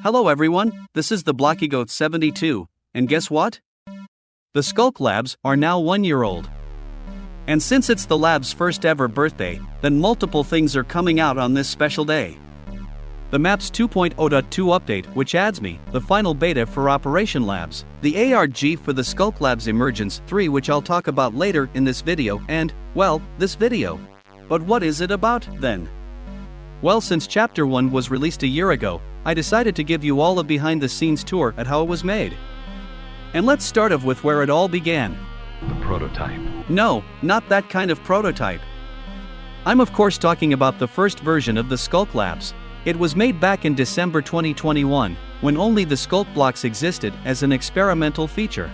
Hello everyone, this is the BlockyGoat72, and guess what? The Sculk Labs are now 1 year old. And since it's the lab's first ever birthday, then multiple things are coming out on this special day. The Maps 2.0.2 update, which adds me, the final beta for Operation Labs, the ARG for the Sculk Labs Emergence 3, which I'll talk about later in this video, and, well, this video. But what is it about, then? Well, since Chapter 1 was released a year ago, I decided to give you all a behind-the-scenes tour at how it was made. And let's start off with where it all began. The prototype. No, not that kind of prototype. I'm of course talking about the first version of the Sculk Labs. It was made back in December 2021, when only the Sculk blocks existed as an experimental feature.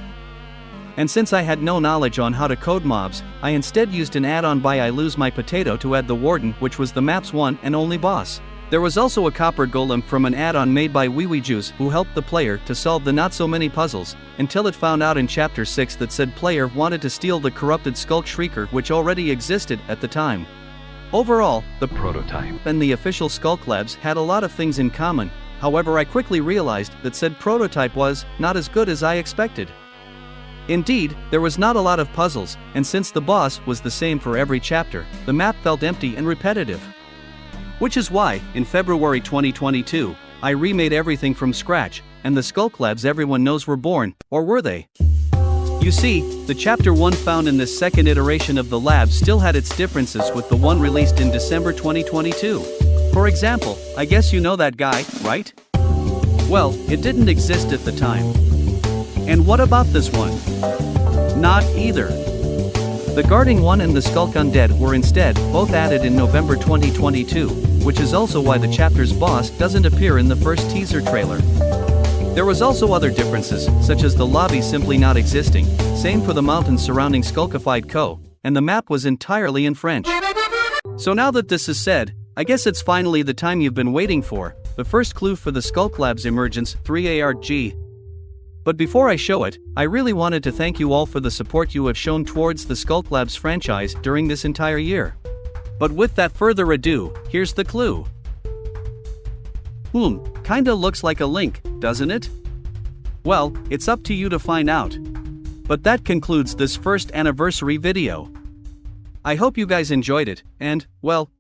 And since I had no knowledge on how to code mobs, I instead used an add-on by I Lose My Potato to add the Warden, which was the map's one and only boss. There was also a copper golem from an add-on made by WeeWeeJuice who helped the player to solve the not-so-many puzzles, until it found out in Chapter 6 that said player wanted to steal the corrupted Sculk Shrieker, which already existed at the time. Overall, the prototype and the official Sculk Labs had a lot of things in common. However, I quickly realized that said prototype was not as good as I expected. Indeed, there was not a lot of puzzles, and since the boss was the same for every chapter, the map felt empty and repetitive. Which is why, in February 2022, I remade everything from scratch, and the Sculk Labs everyone knows were born, or were they? You see, the Chapter 1 found in this second iteration of the lab still had its differences with the one released in December 2022. For example, I guess you know that guy, right? Well, it didn't exist at the time. And what about this one? Not either. The Guarding one and the Sculk Undead were instead both added in November 2022, which is also why the chapter's boss doesn't appear in the first teaser trailer. There was also other differences, such as the lobby simply not existing, same for the mountains surrounding Sculkified Co., and the map was entirely in French. So now that this is said, I guess it's finally the time you've been waiting for, the first clue for the Sculk Labs Emergence 3 ARG. But before I show it, I really wanted to thank you all for the support you have shown towards the Sculk Labs franchise during this entire year. But with that further ado, here's the clue. Kinda looks like a link, doesn't it? Well, it's up to you to find out. But that concludes this first anniversary video. I hope you guys enjoyed it, and, well,